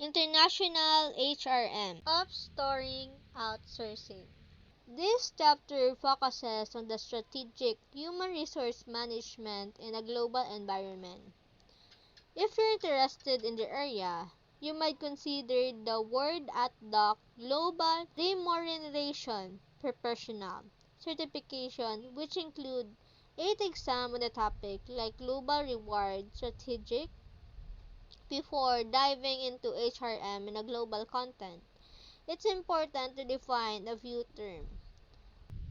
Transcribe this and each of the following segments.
International HRM, Offshoring Outsourcing. This chapter focuses on the strategic human resource management in a global environment. If you're interested in the area, you might consider the Word at the Global Remuneration Professional certification, which include 8 exams on the topic like global reward strategic before diving into HRM in a global content. It's important to define a few terms.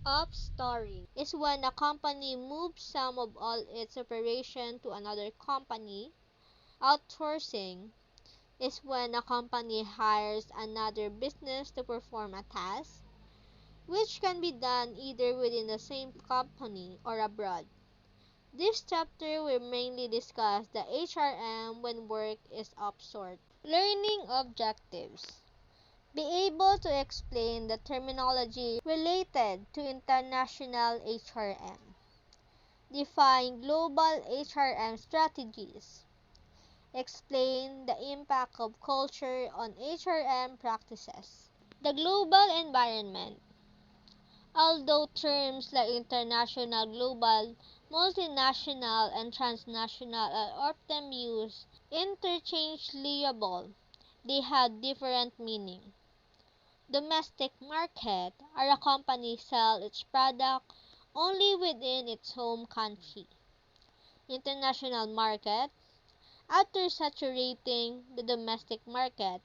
Offshoring is when a company moves some of all its operation to another company. Outsourcing is when a company hires another business to perform a task, which can be done either within the same company or abroad. This chapter will mainly discuss the HRM when work is offshored. Learning objectives. Be able to explain the terminology related to international HRM. Define global HRM strategies. Explain the impact of culture on HRM practices. The global environment. Although terms like international, global, multinational, and transnational are often used interchangeably, they have different meaning. Domestic market are a company sell its product only within its home country. International market. After saturating the domestic market,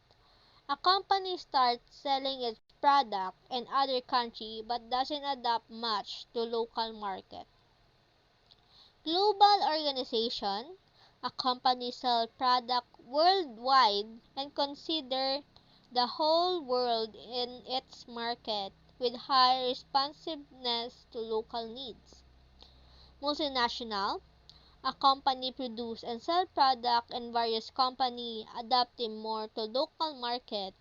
a company starts selling its product in other country but doesn't adapt much to local market. Global organization. A company sells product worldwide and consider the whole world in its market with high responsiveness to local needs. Multinational. A company produce and sell product in various company adapting more to local market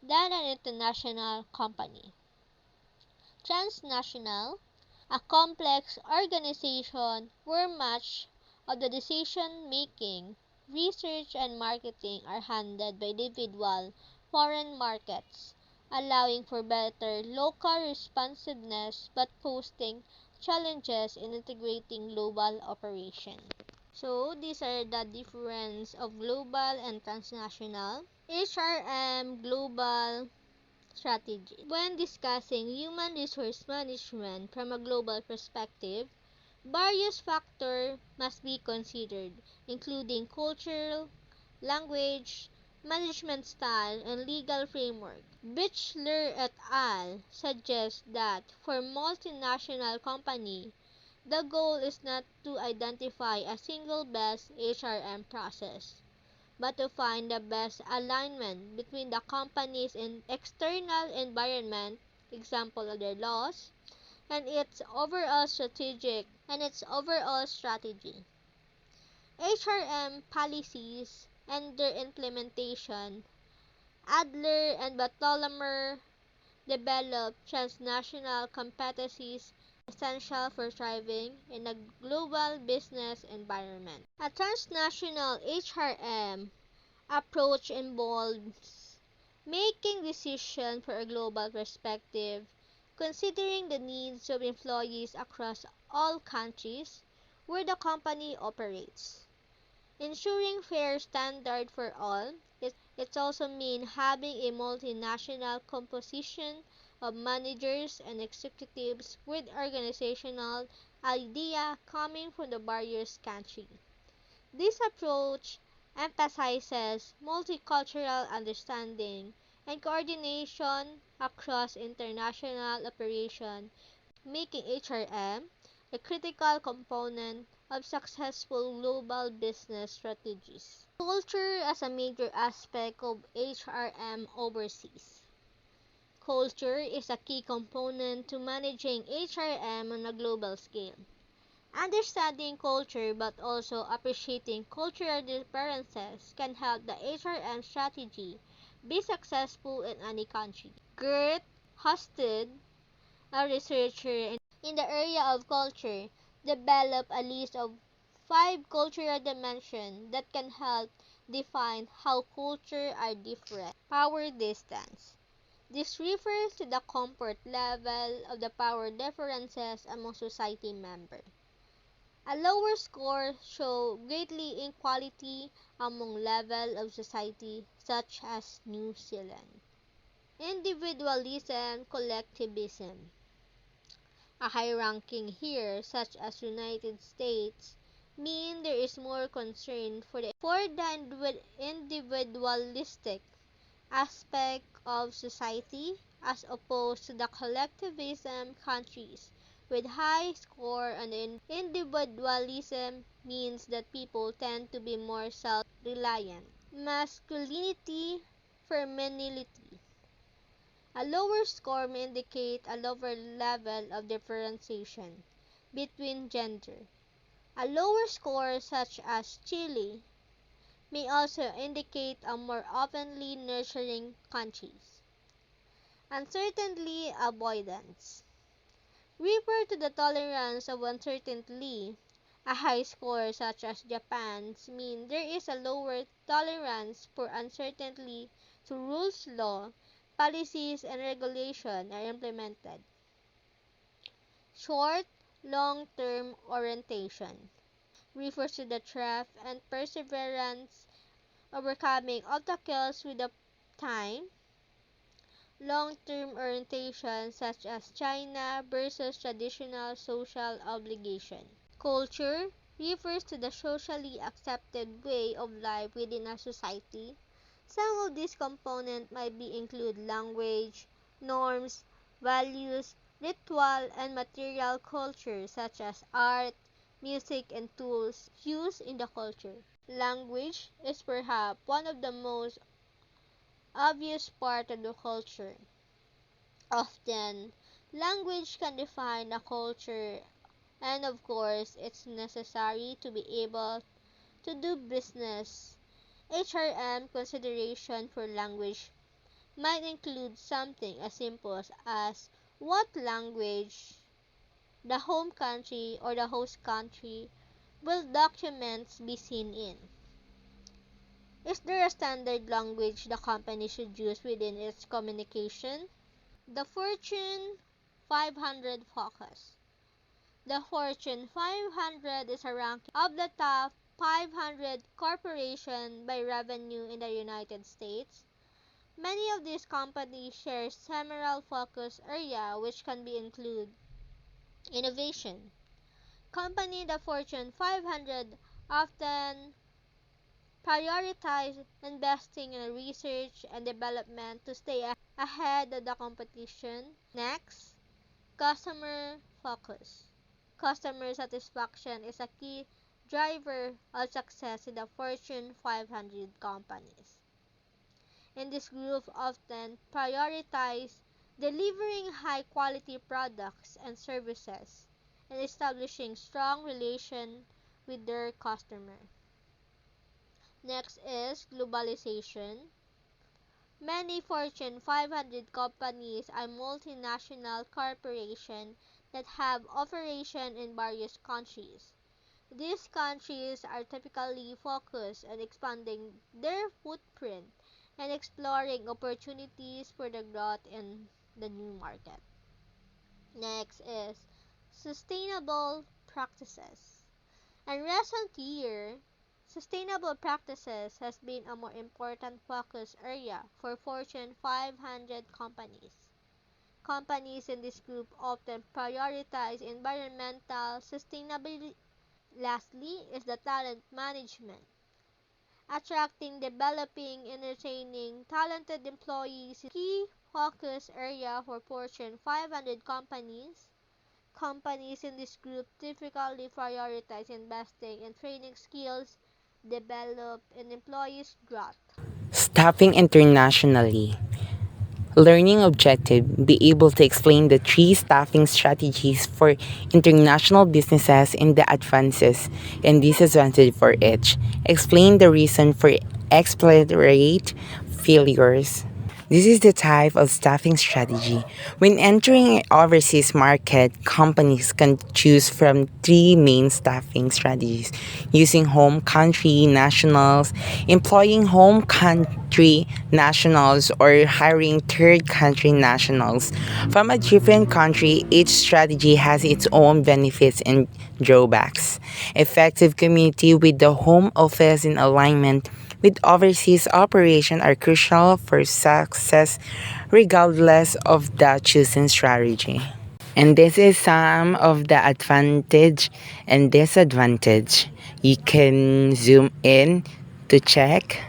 than an international company. Transnational. A complex organization where much of the decision making, research and marketing are handled by individual foreign markets, allowing for better local responsiveness but posing challenges in integrating global operation. So, these are the difference of global and transnational. HRM global strategy. When discussing human resource management from a global perspective, various factors must be considered, including cultural, language, management style, and legal framework. Bichler et al. Suggests that for multinational company, the goal is not to identify a single best HRM process, but to find the best alignment between the company's external environment, example of their laws, and its overall strategy. HRM policies and their implementation. Adler and Bartholomew developed transnational competencies essential for thriving in a global business environment. A transnational HRM approach involves making decisions for a global perspective, considering the needs of employees across all countries where the company operates. Ensuring fair standard for all, it also means having a multinational composition of managers and executives with organizational idea coming from the various countries. This approach emphasizes multicultural understanding and coordination across international operations, making HRM a critical component of successful global business strategies. Culture as a major aspect of HRM overseas. Culture is a key component to managing HRM on a global scale. Understanding culture but also appreciating cultural differences can help the HRM strategy be successful in any country. Gert Husted, a researcher in the area of culture, developed a list of 5 cultural dimensions that can help define how culture are different. Power distance. This refers to the comfort level of the power differences among society members. A lower score show greatly inequality among level of society such as New Zealand. Individualism, collectivism. A high ranking here, such as United States, mean there is more concern for the individualistic aspect of society as opposed to the collectivism countries with high score and individualism means that people tend to be more self-reliant. Masculinity, femininity. A lower score may indicate a lower level of differentiation between gender. A lower score such as Chile may also indicate a more openly nurturing countries. Uncertainty avoidance refer to the tolerance of uncertainty. A high score such as Japan's mean there is a lower tolerance for uncertainty to rules law, policies and regulation are implemented. Short, long-term orientation refers to the trust and perseverance overcoming obstacles with the time. Long-term orientation such as China versus traditional social obligation. Culture refers to the socially accepted way of life within a society. Some of these components might be include language, norms, values, ritual, and material culture such as art, music, and tools used in the culture. Language is perhaps one of the most obvious part of the culture. Often, language can define a culture and of course it's necessary to be able to do business. HRM consideration for language might include something as simple as what language the home country or the host country will documents be seen in. Is there a standard language the company should use within its communication? The Fortune 500 focus. The Fortune 500 is a ranking of the top 500 corporations by revenue in the United States. Many of these companies share several focus areas which can be include innovation. Company the Fortune 500 often prioritize investing in research and development to stay ahead of the competition. Next, customer focus. Customer satisfaction is a key driver of success in the Fortune 500 companies. In this group often prioritize delivering high quality products and services and establishing strong relation with their customer. Next is globalization. Many Fortune 500 companies are multinational corporations that have operations in various countries. These countries are typically focused on expanding their footprint and exploring opportunities for the growth in the new market. Next is sustainable practices. In recent years, sustainable practices has been a more important focus area for Fortune 500 companies. Companies in this group often prioritize environmental sustainability. Lastly is the talent management. Attracting, developing, and retaining talented employees is a key focus area for Fortune 500 companies. Companies in this group typically prioritize investing in training skills, develop, and employees' growth. Staffing internationally. Learning objective be able to explain the three staffing strategies for international businesses and the advances and disadvantages for each. Explain the reason for explorate failures. This is the type of staffing strategy. When entering an overseas market, companies can choose from three main staffing strategies: using home country nationals, employing home country nationals, or hiring third country nationals. From a different country, each strategy has its own benefits and drawbacks. Effective community with the home office in alignment with overseas operation are crucial for success regardless of the chosen strategy. And this is some of the advantage and disadvantage. You can zoom in to check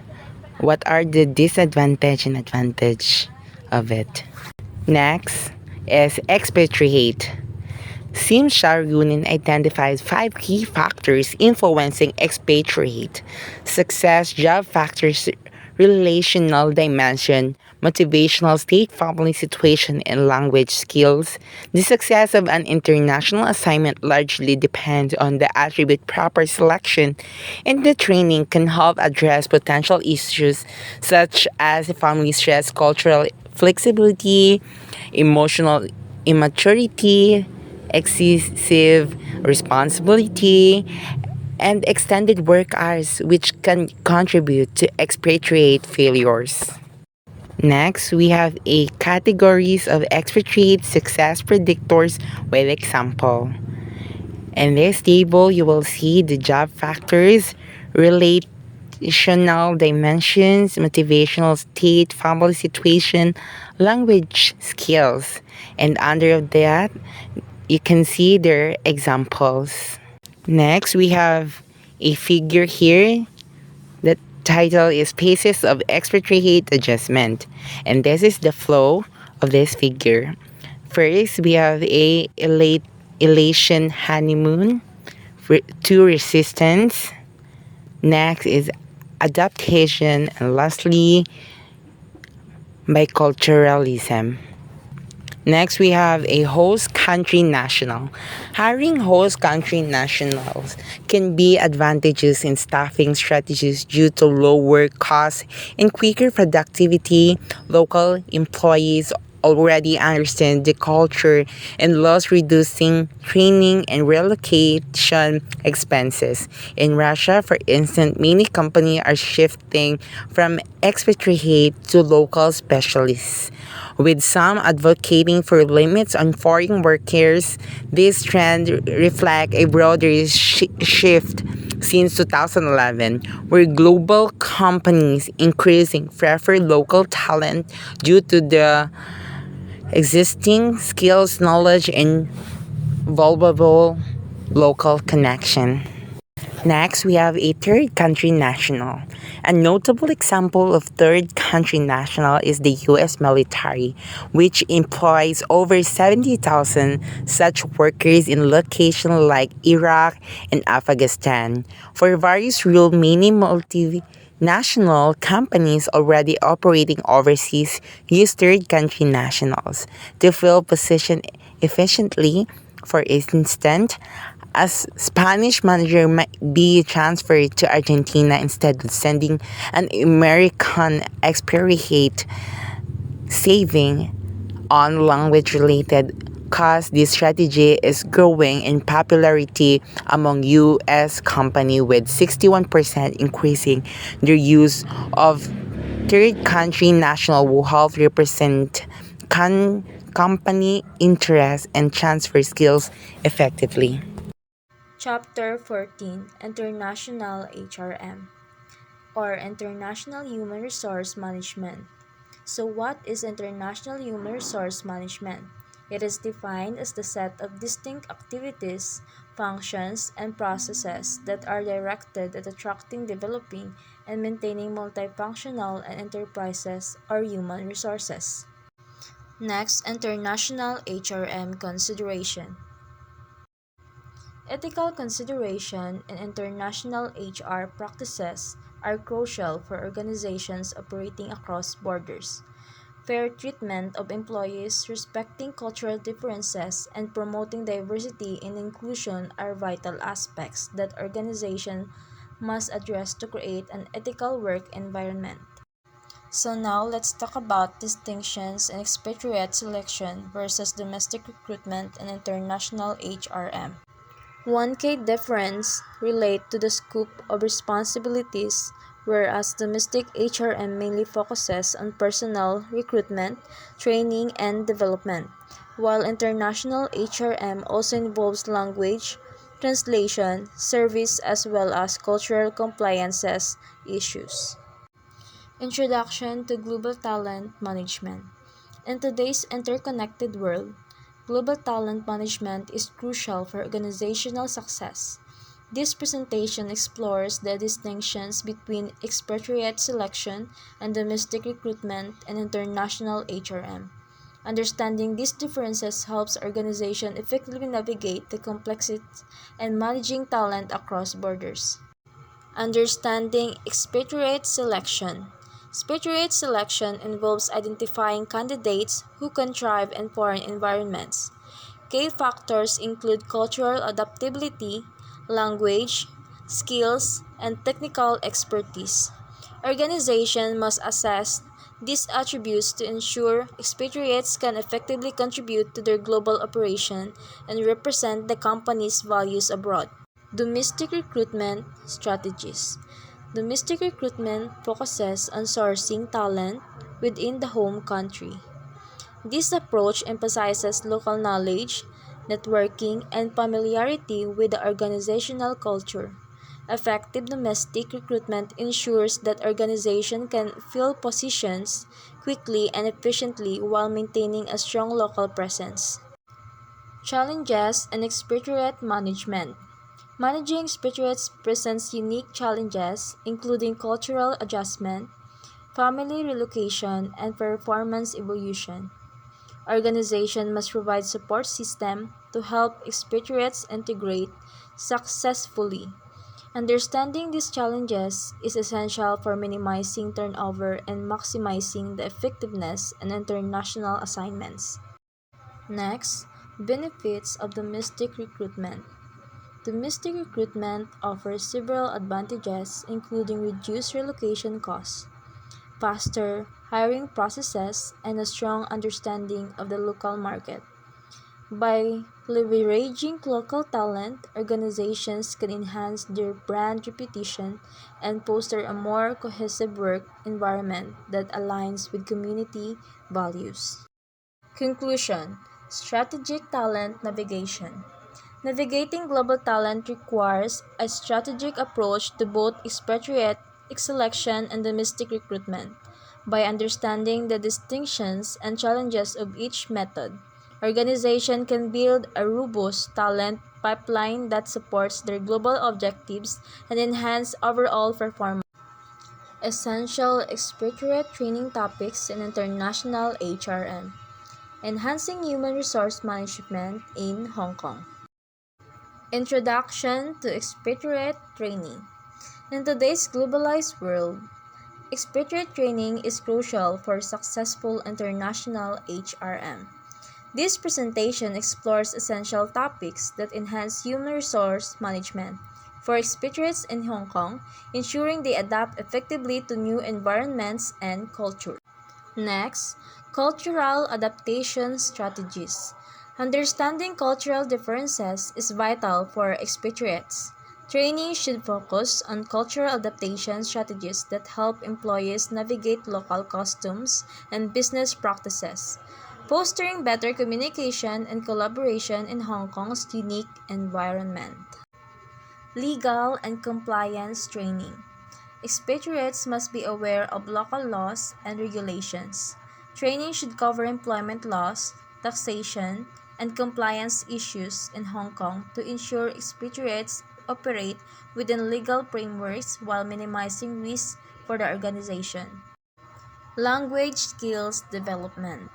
what are the disadvantage and advantage of it. Next is expatriate. Sim Sharunin identifies five key factors influencing expatriate success: job factors, relational dimension, motivational state, family situation, and language skills. The success of an international assignment largely depends on the attribute proper selection, and the training can help address potential issues such as family stress, cultural flexibility, emotional immaturity, excessive responsibility, and extended work hours, which can contribute to expatriate failures. Next, we have a categories of expatriate success predictors with example. In this table, you will see the job factors, relational dimensions, motivational state, family situation, language skills, and under that, you can see their examples. Next, we have a figure here. The title is Paces of Expatriate Adjustment, and this is the flow of this figure. First, we have a elation honeymoon to resistance. Next is adaptation, and lastly, biculturalism. Next, we have a host country national. Hiring host country nationals can be advantageous in staffing strategies due to lower costs and quicker productivity. Local employees already understand the culture and loss reducing training and relocation expenses. In Russia, for instance, many companies are shifting from expatriate to local specialists, with some advocating for limits on foreign workers. This trend reflects a broader shift since 2011, where global companies increasingly prefer local talent due to the existing skills, knowledge, and valuable local connection. Next, we have a third country national. A notable example of third country national is the U.S. military, which employs over 70,000 such workers in locations like Iraq and Afghanistan. For various reasons, many multinational companies already operating overseas use third country nationals to fill positions efficiently. For instance, a Spanish manager might be transferred to Argentina instead of sending an American expatriate, saving on language-related costs. This strategy is growing in popularity among U.S. companies, with 61% increasing their use of third country national who help represent company interests and transfer skills effectively. Chapter 14: International HRM, or International Human Resource Management. So, what is international human resource management? It is defined as the set of distinct activities, functions, and processes that are directed at attracting, developing, and maintaining multifunctional and enterprises or human resources. Next, international HRM consideration. Ethical consideration and international HR practices are crucial for organizations operating across borders. Fair treatment of employees, respecting cultural differences, and promoting diversity and inclusion are vital aspects that organizations must address to create an ethical work environment. So now let's talk about distinctions in expatriate selection versus domestic recruitment and international HRM. One key difference relates to the scope of responsibilities, whereas domestic HRM mainly focuses on personnel recruitment, training, and development, while international HRM also involves language, translation, service, as well as cultural compliances issues. Introduction to Global Talent Management. In today's interconnected world, global talent management is crucial for organizational success. This presentation explores the distinctions between expatriate selection and domestic recruitment and international HRM. Understanding these differences helps organizations effectively navigate the complexities and managing talent across borders. Understanding expatriate selection. Expatriate selection involves identifying candidates who can thrive in foreign environments. Key factors include cultural adaptability, language, skills, and technical expertise. Organizations must assess these attributes to ensure expatriates can effectively contribute to their global operation and represent the company's values abroad. Domestic recruitment strategies. Domestic recruitment focuses on sourcing talent within the home country. This approach emphasizes local knowledge, networking, and familiarity with the organizational culture. Effective domestic recruitment ensures that organizations can fill positions quickly and efficiently while maintaining a strong local presence. Challenges and expatriate management. Managing expatriates presents unique challenges, including cultural adjustment, family relocation, and performance evolution. Organizations must provide support system to help expatriates integrate successfully. Understanding these challenges is essential for minimizing turnover and maximizing the effectiveness in international assignments. Next, benefits of domestic recruitment. Domestic recruitment offers several advantages, including reduced relocation costs, faster hiring processes, and a strong understanding of the local market. By leveraging local talent, organizations can enhance their brand reputation and foster a more cohesive work environment that aligns with community values. Conclusion. Strategic talent navigation. Navigating global talent requires a strategic approach to both expatriate selection and domestic recruitment. By understanding the distinctions and challenges of each method, organizations can build a robust talent pipeline that supports their global objectives and enhance overall performance. Essential expatriate training topics in international HRM. Enhancing human resource management in Hong Kong. Introduction to expatriate training. In today's globalized world, expatriate training is crucial for successful international HRM. This presentation explores essential topics that enhance human resource management for expatriates in Hong Kong, ensuring they adapt effectively to new environments and culture. Next, cultural adaptation strategies. Understanding cultural differences is vital for expatriates. Training should focus on cultural adaptation strategies that help employees navigate local customs and business practices, fostering better communication and collaboration in Hong Kong's unique environment. Legal and compliance training. Expatriates must be aware of local laws and regulations. Training should cover employment laws, taxation, and compliance issues in Hong Kong to ensure expatriates operate within legal frameworks while minimizing risks for the organization. Language skills development.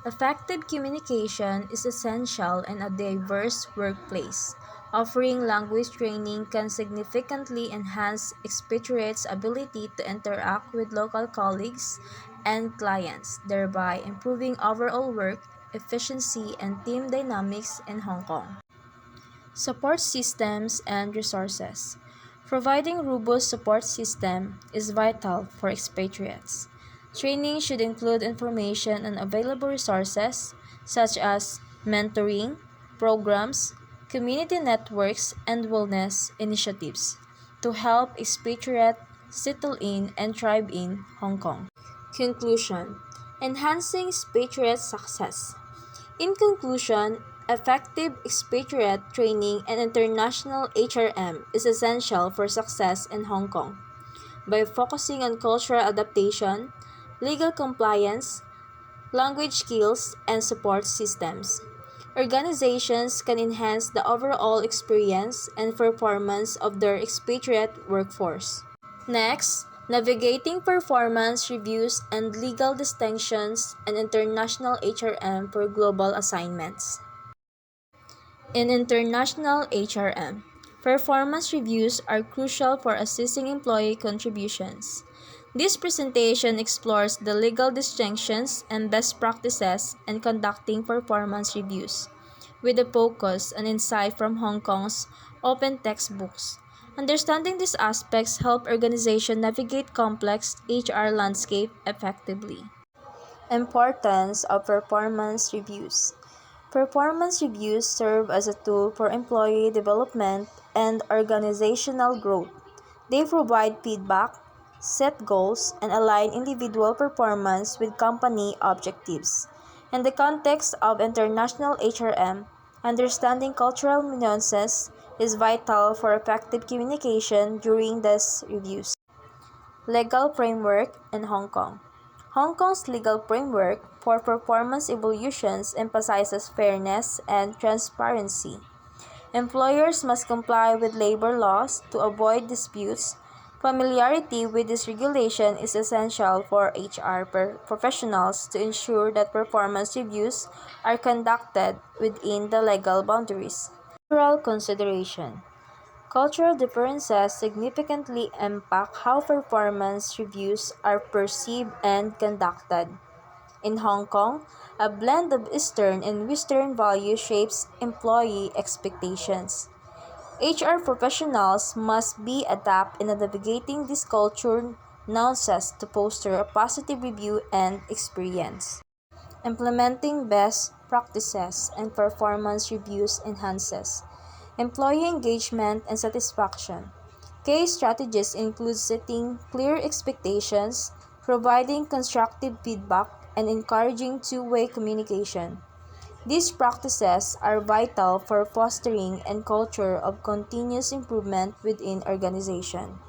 Effective communication is essential in a diverse workplace. Offering language training can significantly enhance expatriates' ability to interact with local colleagues and clients, thereby improving overall work efficiency and team dynamics in Hong Kong. Support systems and resources. Providing robust support system is vital for expatriates. Training should include information on available resources such as mentoring, programs, community networks, and wellness initiatives to help expatriates settle in and thrive in Hong Kong. Conclusion: enhancing expatriate success. In conclusion, effective expatriate training and international HRM is essential for success in Hong Kong. By focusing on cultural adaptation, legal compliance, language skills, and support systems, organizations can enhance the overall experience and performance of their expatriate workforce. Next, navigating performance reviews and legal distinctions and international HRM for global assignments. In international HRM, performance reviews are crucial for assessing employee contributions. This presentation explores the legal distinctions and best practices in conducting performance reviews, with a focus on insight from Hong Kong's open textbooks. Understanding these aspects help organizations navigate complex HR landscape effectively. Importance of performance reviews. Performance reviews serve as a tool for employee development and organizational growth. They provide feedback, set goals, and align individual performance with company objectives. In the context of international HRM, understanding cultural nuances is vital for effective communication during these reviews. Legal framework in Hong Kong. Hong Kong's legal framework for performance evaluations emphasizes fairness and transparency. Employers must comply with labor laws to avoid disputes. Familiarity with this regulation is essential for HR professionals to ensure that performance reviews are conducted within the legal boundaries. Cultural consideration. Cultural differences significantly impact how performance reviews are perceived and conducted. In Hong Kong, a blend of Eastern and Western values shapes employee expectations. HR professionals must be adept in navigating these cultural nuances to foster a positive review and experience. Implementing best practices and performance reviews enhances employee engagement and satisfaction. Key strategies include setting clear expectations, providing constructive feedback, and encouraging two-way communication. These practices are vital for fostering a culture of continuous improvement within organization.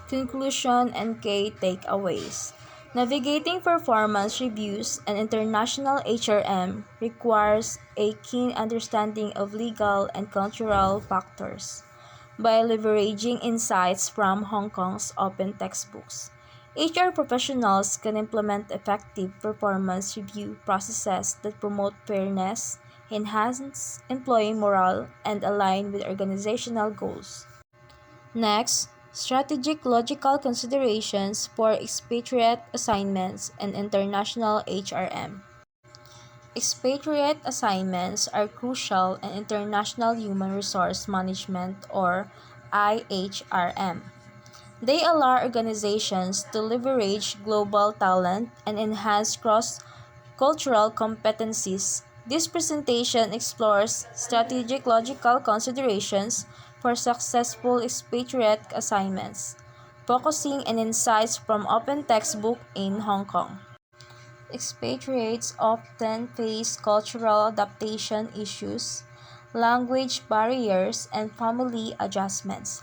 Conclusion and key takeaways. Navigating performance reviews and international HRM requires a keen understanding of legal and cultural factors. By leveraging insights from Hong Kong's open textbooks, HR professionals can implement effective performance review processes that promote fairness, enhance employee morale, and align with organizational goals. Next, strategic logical considerations for expatriate assignments and international HRM. Expatriate assignments are crucial in international human resource management or IHRM. They allow organizations to leverage global talent and enhance cross-cultural competencies. This presentation explores strategic logical considerations for successful expatriate assignments, focusing on insights from open textbook in Hong Kong. Expatriates often face cultural adaptation issues, language barriers, and family adjustments.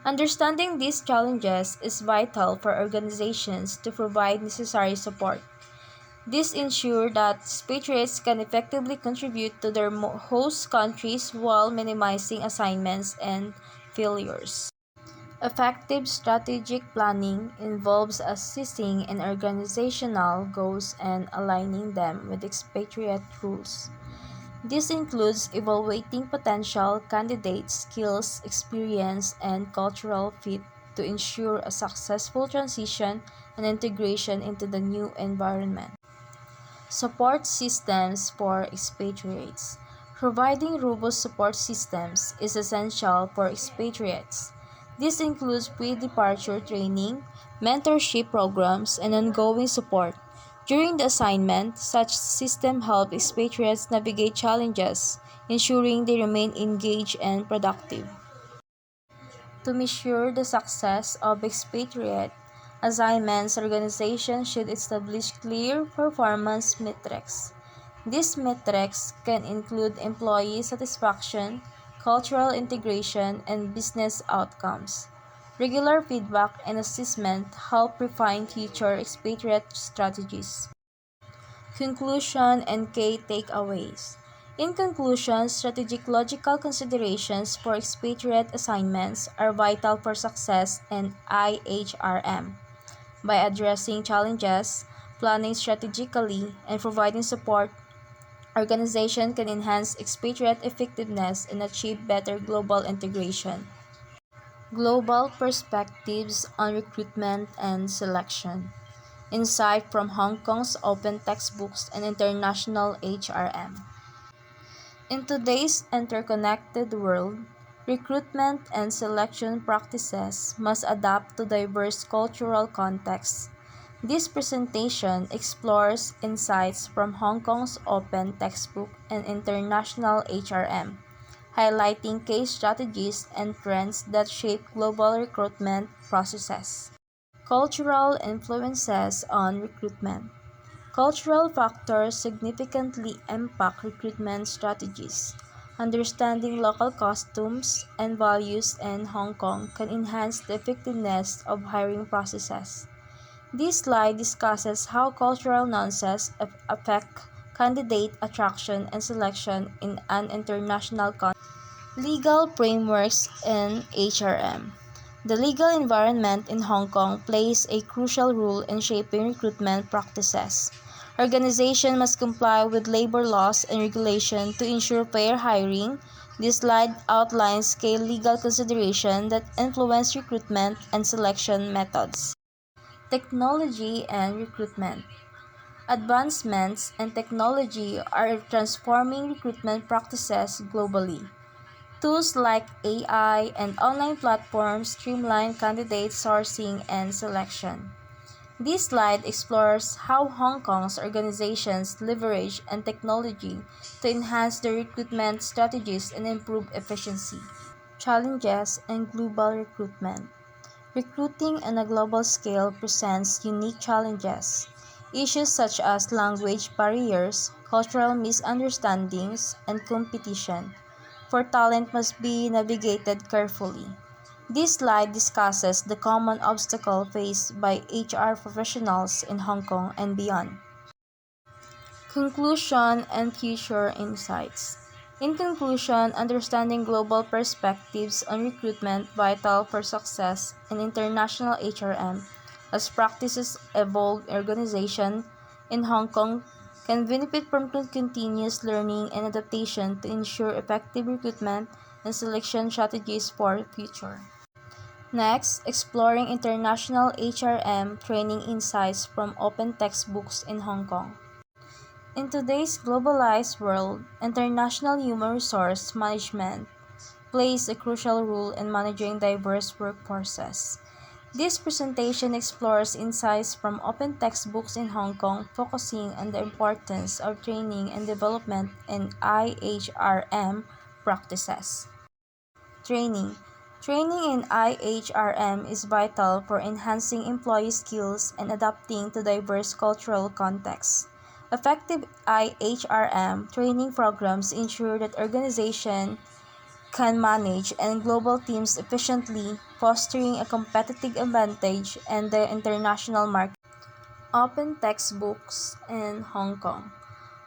Understanding these challenges is vital for organizations to provide necessary support. This ensures that expatriates can effectively contribute to their host countries while minimizing assignments and failures. Effective strategic planning involves assessing in organizational goals and aligning them with expatriate rules. This includes evaluating potential candidates' skills, experience, and cultural fit to ensure a successful transition and integration into the new environment. Support systems for expatriates. Providing robust support systems is essential for expatriates. This includes pre-departure training, mentorship programs, and ongoing support. During the assignment, such system help expatriates navigate challenges, ensuring they remain engaged and productive. To measure the success of expatriate assignments, organizations should establish clear performance metrics. These metrics can include employee satisfaction, cultural integration, and business outcomes. Regular feedback and assessment help refine future expatriate strategies. Conclusion and key takeaways. In conclusion, strategic logical considerations for expatriate assignments are vital for success in IHRM. By addressing challenges, planning strategically, and providing support, organization can enhance expatriate effectiveness and achieve better global integration. Global perspectives on recruitment and selection. Insight from Hong Kong's open textbooks and international HRM. In today's interconnected world, recruitment and selection practices must adapt to diverse cultural contexts. This presentation explores insights from Hong Kong's open textbook and international HRM, highlighting case strategies and trends that shape global recruitment processes. Cultural influences on recruitment. Cultural factors significantly impact recruitment strategies. Understanding local customs and values in Hong Kong can enhance the effectiveness of hiring processes. This slide discusses how cultural nuances affect candidate attraction and selection in an international context. Legal frameworks in HRM. The legal environment in Hong Kong plays a crucial role in shaping recruitment practices. Organizations must comply with labor laws and regulations to ensure fair hiring. This slide outlines key legal considerations that influence recruitment and selection methods. Technology and recruitment. Advancements in technology are transforming recruitment practices globally. Tools like AI and online platforms streamline candidate sourcing and selection. This slide explores how Hong Kong's organizations leverage and technology to enhance their recruitment strategies and improve efficiency. Challenges and global recruitment. Recruiting on a global scale presents unique challenges. Issues such as language barriers, cultural misunderstandings, and competition for talent must be navigated carefully. This slide discusses the common obstacles faced by HR professionals in Hong Kong and beyond. Conclusion and future insights. In conclusion, understanding global perspectives on recruitment vital for success in international HRM. As practices evolve, organization in Hong Kong can benefit from continuous learning and adaptation to ensure effective recruitment and selection strategies for the future. Next, exploring international HRM training insights from open textbooks in Hong Kong. In today's globalized world, international human resource management plays a crucial role in managing diverse workforces. This presentation explores insights from open textbooks in Hong Kong, focusing on the importance of training and development in IHRM practices. Training. Training in IHRM is vital for enhancing employee skills and adapting to diverse cultural contexts. Effective IHRM training programs ensure that organizations can manage and global teams efficiently, fostering a competitive advantage in the international market. Open textbooks in Hong Kong.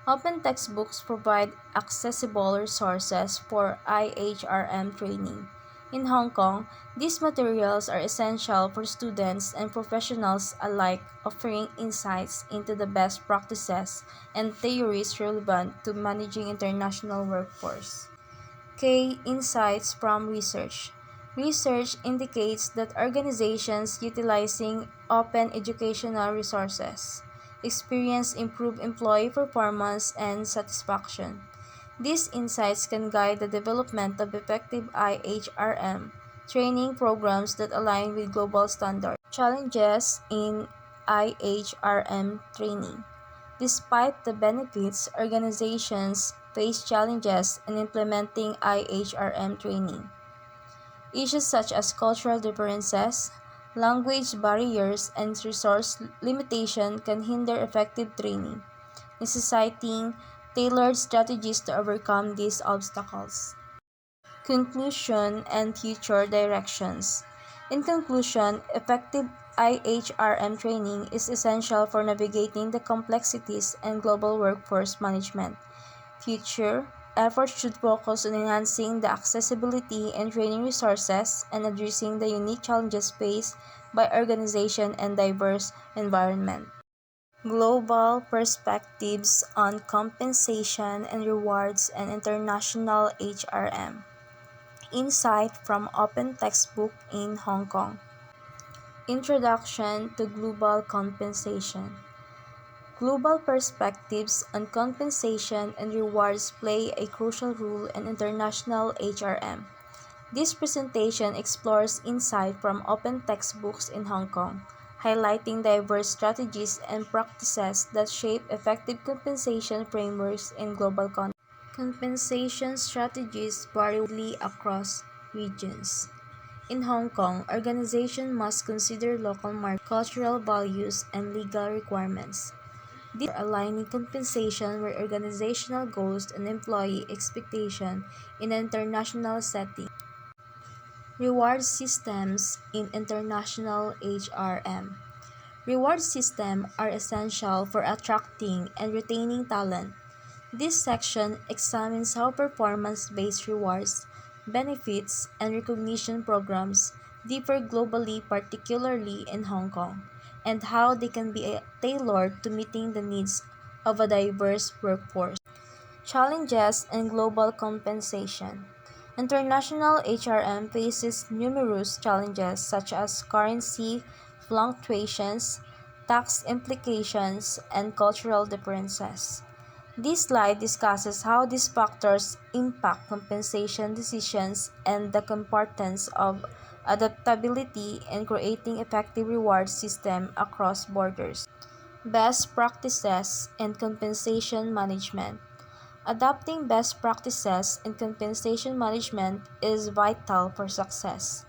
Open textbooks provide accessible resources for IHRM training. In Hong Kong, these materials are essential for students and professionals alike, offering insights into the best practices and theories relevant to managing international workforce. Key insights from research. Research indicates that organizations utilizing open educational resources experience improved employee performance and satisfaction. These insights can guide the development of effective IHRM training programs that align with global standards. Challenges in IHRM training. Despite the benefits, organizations face challenges in implementing IHRM training. Issues such as cultural differences, language barriers, and resource limitation can hinder effective training, necessitating tailored strategies to overcome these obstacles. Conclusion and future directions. In conclusion, effective IHRM training is essential for navigating the complexities and global workforce management. Future efforts should focus on enhancing the accessibility and training resources and addressing the unique challenges faced by organizations and diverse environments. Global perspectives on compensation and rewards and international HRM. Insight from Open Textbook in Hong Kong. Introduction to Global Compensation. Global perspectives on compensation and rewards play a crucial role in international HRM. This presentation explores insight from open textbooks in Hong Kong, highlighting diverse strategies and practices that shape effective compensation frameworks in global contexts. Compensation strategies vary widely across regions. In Hong Kong, organizations must consider local market, cultural values, and legal requirements. These are aligning compensation with organizational goals and employee expectations in an international setting. Reward systems in international HRM. Reward systems are essential for attracting and retaining talent. This section examines how performance-based rewards, benefits, and recognition programs differ globally, particularly in Hong Kong, and how they can be tailored to meeting the needs of a diverse workforce. Challenges and global compensation. International HRM faces numerous challenges such as currency fluctuations, tax implications, and cultural differences. This slide discusses how these factors impact compensation decisions and the importance of adaptability in creating effective reward system across borders. Best practices in compensation management. Adopting best practices in compensation management is vital for success.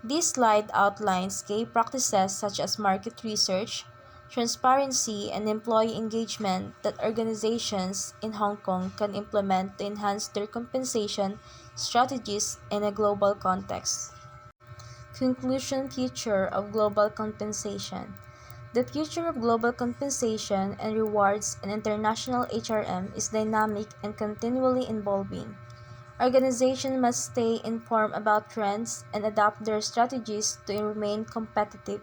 This slide outlines key practices such as market research, transparency, and employee engagement that organizations in Hong Kong can implement to enhance their compensation strategies in a global context. Conclusion. Future of global compensation. The future of global compensation and rewards in international HRM is dynamic and continually evolving. Organizations must stay informed about trends and adapt their strategies to remain competitive.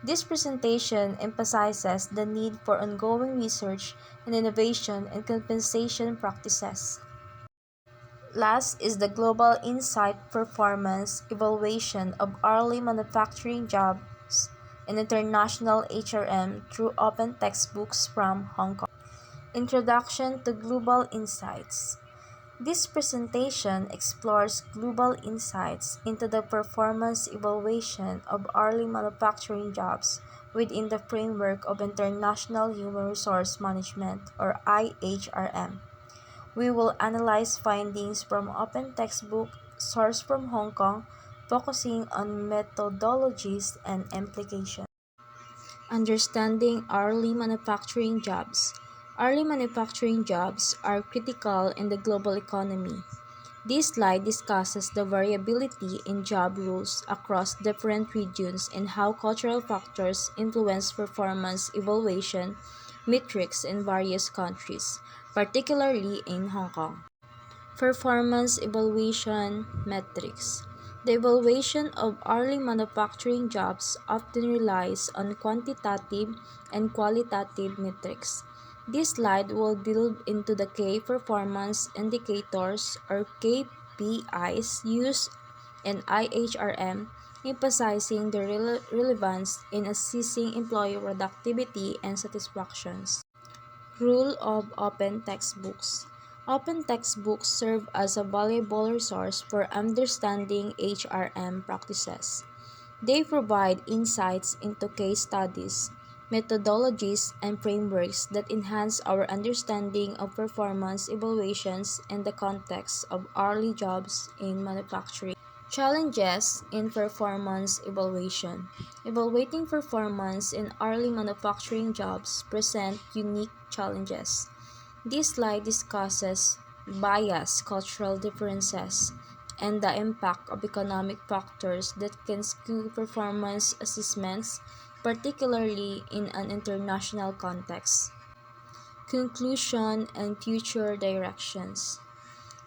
This presentation emphasizes the need for ongoing research and innovation in compensation practices. Last is the Global Insight Performance Evaluation of Hourly Manufacturing Jobs in International HRM through open textbooks from Hong Kong. Introduction to Global Insights. This presentation explores global insights into the performance evaluation of hourly manufacturing jobs within the framework of International Human Resource Management or IHRM. We will analyze findings from open textbook sourced from Hong Kong, focusing on methodologies and implications. Understanding hourly manufacturing jobs. Hourly manufacturing jobs are critical in the global economy. This slide discusses the variability in job roles across different regions and how cultural factors influence performance evaluation metrics in various countries, particularly in Hong Kong. Performance evaluation metrics. The evaluation of hourly manufacturing jobs often relies on quantitative and qualitative metrics. This slide will delve into the key performance indicators or KPIs used in IHRM, emphasizing their relevance in assessing employee productivity and satisfactions. Rule of open textbooks. Open textbooks serve as a valuable resource for understanding HRM practices. They provide insights into case studies, methodologies, and frameworks that enhance our understanding of performance evaluations in the context of early jobs in manufacturing. Challenges in performance evaluation. Evaluating performance in early manufacturing jobs present unique challenges. This slide discusses bias, cultural differences, and the impact of economic factors that can skew performance assessments, particularly in an international context. Conclusion and future directions.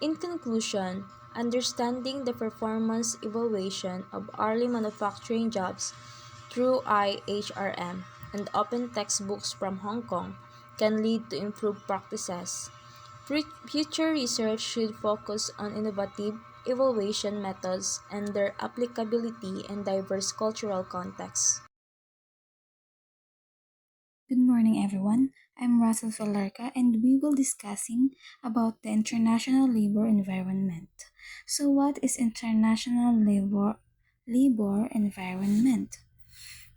In conclusion, understanding the performance evaluation of early manufacturing jobs through IHRM and open textbooks from Hong Kong can lead to improved practices. Future research should focus on innovative evaluation methods and their applicability in diverse cultural contexts. Good morning, everyone. I'm Russell Falarca, and we will discussing about the international labor environment. So, what is international labor environment?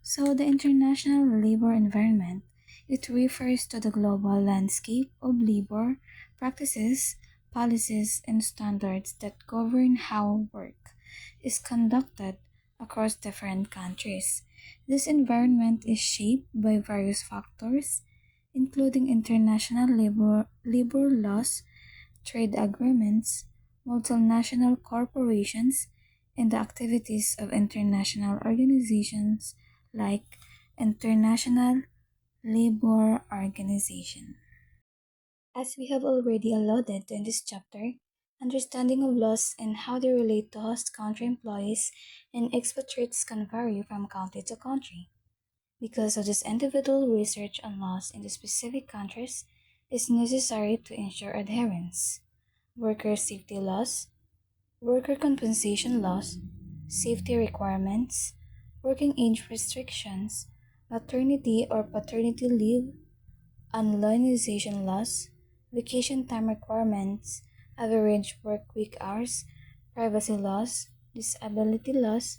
So, the international labor environment, it refers to the global landscape of labor practices, policies, and standards that govern how work is conducted across different countries. This environment is shaped by various factors, including international labor laws, trade agreements, multinational corporations, and the activities of international organizations like International Labor Organization. As we have already alluded to in this chapter, understanding of laws and how they relate to host country employees and expatriates can vary from country to country. Because of this, individual research on laws in the specific countries is necessary to ensure adherence. Worker safety laws, worker compensation laws, safety requirements, working age restrictions, maternity or paternity leave, unionization laws, vacation time requirements, average work week hours, privacy laws, disability laws,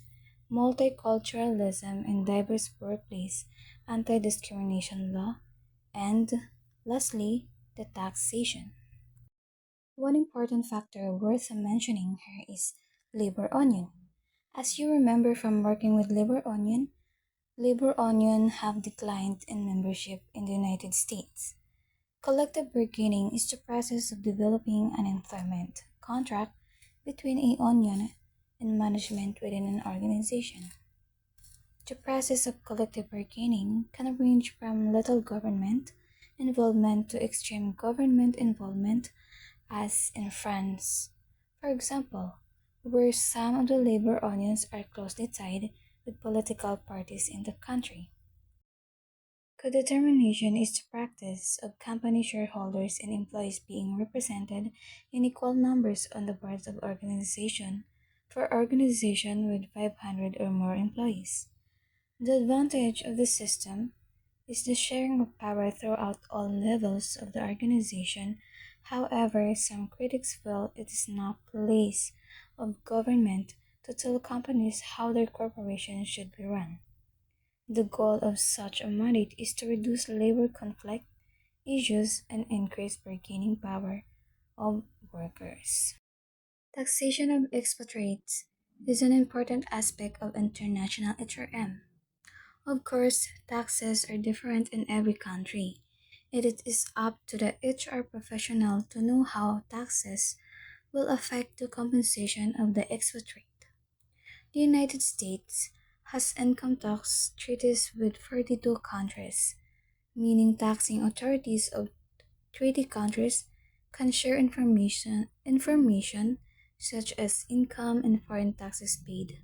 multiculturalism in diverse workplace, anti-discrimination law, and lastly, the taxation. One important factor worth mentioning here is labor union. As you remember from working with labor union have declined in membership in the United States. Collective bargaining is the process of developing an employment contract between a union and management within an organization. The process of collective bargaining can range from little government involvement to extreme government involvement, as in France, for example, where some of the labor unions are closely tied with political parties in the country. Co-determination is the practice of company shareholders and employees being represented in equal numbers on the boards of organization for organization with 500 or more employees. The advantage of the system is the sharing of power throughout all levels of the organization. However, some critics feel it is not place of government to tell companies how their corporation should be run. The goal of such a mandate is to reduce labor conflict issues and increase bargaining power of workers. Taxation of expatriates is an important aspect of international HRM. Of course, taxes are different in every country. It is up to the HR professional to know how taxes will affect the compensation of the expatriate. The United States has income tax treaties with 42 countries, meaning taxing authorities of treaty countries can share information such as income and foreign taxes paid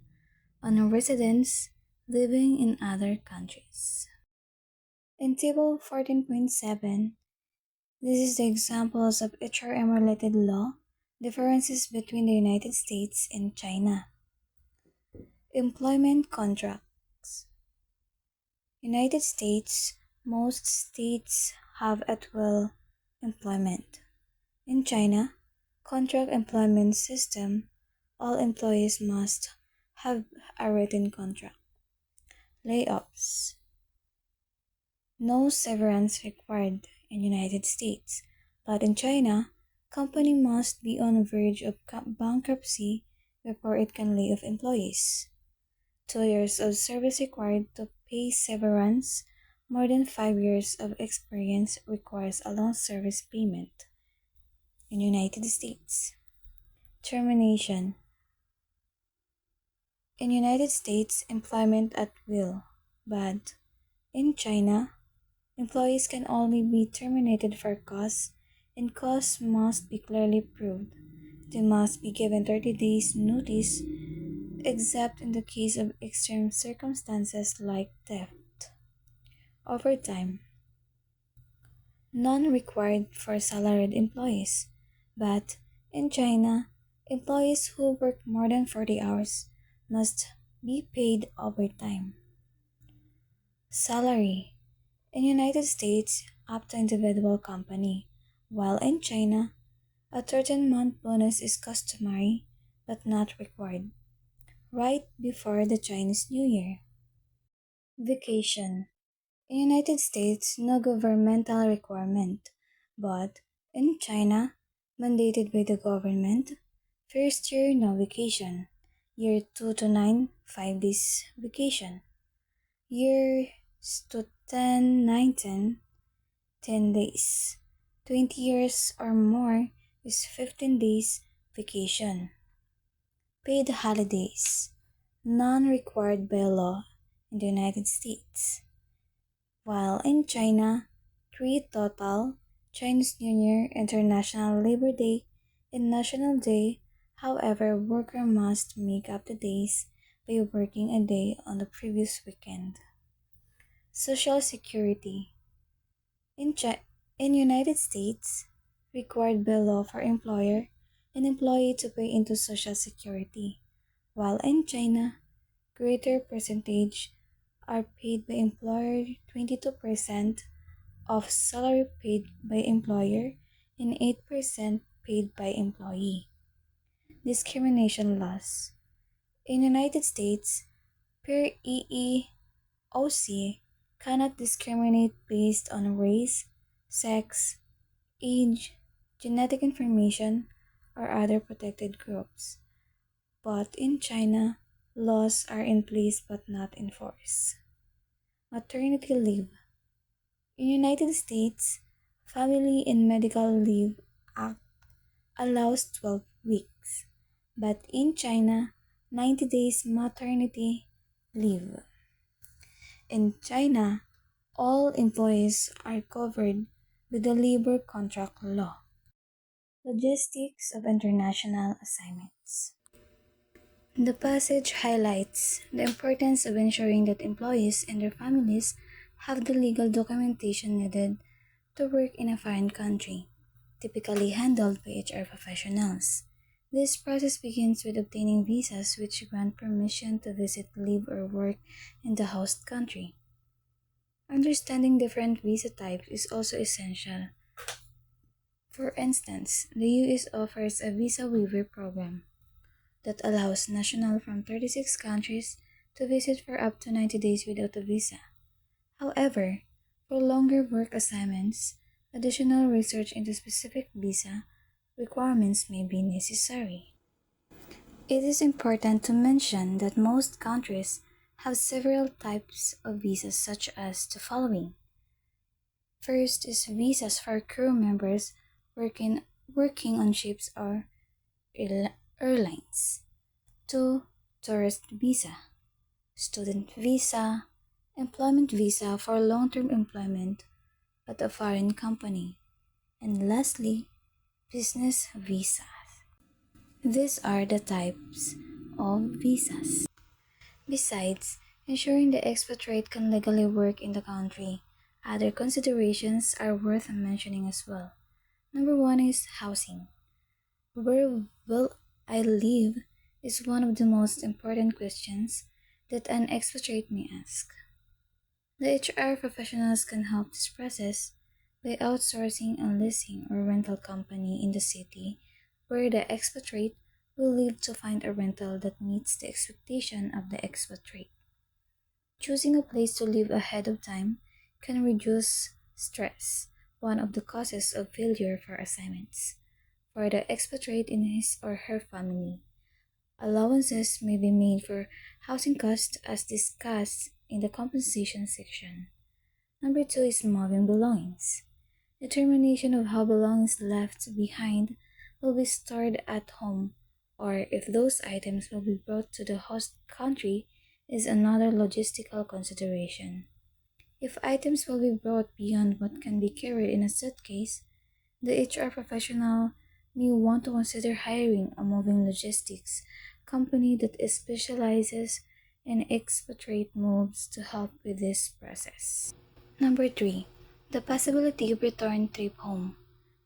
on residents living in other countries. In Table 14.7, this is the examples of HRM related law differences between the United States and China. Employment contracts. United States, most states have at will employment. In China, contract employment system, all employees must have a written contract. Layoffs. No severance required in United States, but in China, company must be on the verge of bankruptcy before it can lay off employees. 2 years of service required to pay severance. More than 5 years of experience requires a long service payment. In United States, termination. In United States, employment at will, but in China, employees can only be terminated for cause, and cause must be clearly proved. They must be given 30 days notice, except in the case of extreme circumstances like theft. Overtime. None required for salaried employees, but in China, employees who work more than 40 hours must be paid overtime. Salary. In United States, up to individual company, while in China, a 13-month bonus is customary but not required. Right before the Chinese New Year. Vacation. In United States, no governmental requirement, but in China, mandated by the government, first year no vacation, year 2 to 9, 5 days vacation, years to 10, 9, 10, 10 days, 20 years or more is 15 days vacation. Paid holidays, none required by law in the United States. While in China, three total: Chinese New Year, International Labor Day, and National Day. However, worker must make up the days by working a day on the previous weekend. Social Security. In, in United States, required by law for employer and employee to pay into Social Security, while in China, greater percentage are paid by employer, 22% of salary paid by employer and 8% paid by employee. Discrimination laws. In United States, per EEOC cannot discriminate based on race, sex, age, genetic information, or other protected groups. But in China, laws are in place but not enforced. Maternity leave. In United States, Family and Medical Leave Act allows 12 weeks, but in China, 90 days maternity leave. In China, all employees are covered with the labor contract law. Logistics of international assignments. The passage highlights the importance of ensuring that employees and their families have the legal documentation needed to work in a foreign country, typically handled by HR professionals. This process begins with obtaining visas which grant permission to visit, live, or work in the host country. Understanding different visa types is also essential. For instance, the US offers a visa waiver program that allows nationals from 36 countries to visit for up to 90 days without a visa. However, for longer work assignments, additional research into specific visa requirements may be necessary. It is important to mention that most countries have several types of visas, such as the following. First is visas for crew members working on ships or airlines. 2. Tourist visa, student visa, employment visa for long-term employment at a foreign company, and lastly, business visas. These are the types of visas. Besides ensuring the expatriate can legally work in the country, other considerations are worth mentioning as well. Number one is housing. Where will I live is one of the most important questions that an expatriate may ask. The HR professionals can help this process by outsourcing a leasing or rental company in the city where the expatriate will live to find a rental that meets the expectation of the expatriate. Choosing a place to live ahead of time can reduce stress, one of the causes of failure for assignments. For the expatriate in his or her family, allowances may be made for housing costs as discussed in the compensation section. Number two is moving belongings. Determination of how belongings left behind will be stored at home, or if those items will be brought to the host country is another logistical consideration. If items will be brought beyond what can be carried in a suitcase, the HR professional may want to consider hiring a moving logistics company that specializes in expatriate moves to help with this process. Number three, the possibility of return trip home.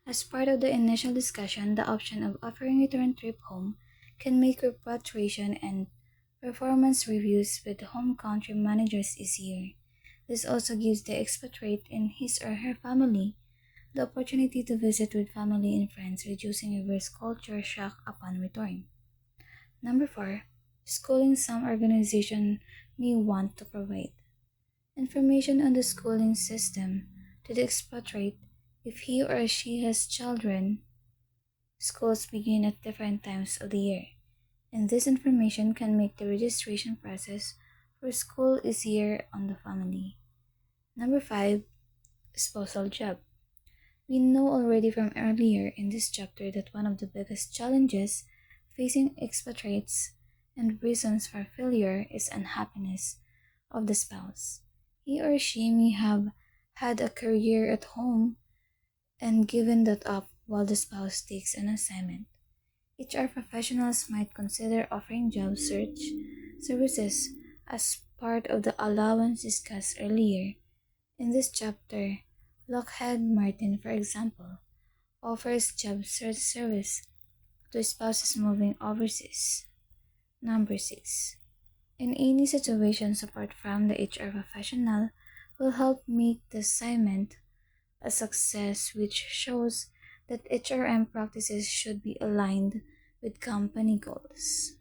As part of the initial discussion, the option of offering return trip home can make repatriation and performance reviews with home country managers easier. This also gives the expatriate and his or her family the opportunity to visit with family and friends, reducing reverse culture shock upon return. Number four, schooling some organization may want to provide. Information on the schooling system to the expatriate if he or she has children. Schools begin at different times of the year, and this information can make the registration process for school easier on the family. Number five, spousal job. We know already from earlier in this chapter that one of the biggest challenges facing expatriates and reasons for failure is unhappiness of the spouse. He or she may have had a career at home and given that up while the spouse takes an assignment. HR professionals might consider offering job search services as part of the allowance discussed earlier. In this chapter, Lockheed Martin, for example, offers job search service to spouses moving overseas. Number 6. In any situation, support from the HR professional will help make the assignment a success, which shows that HRM practices should be aligned with company goals.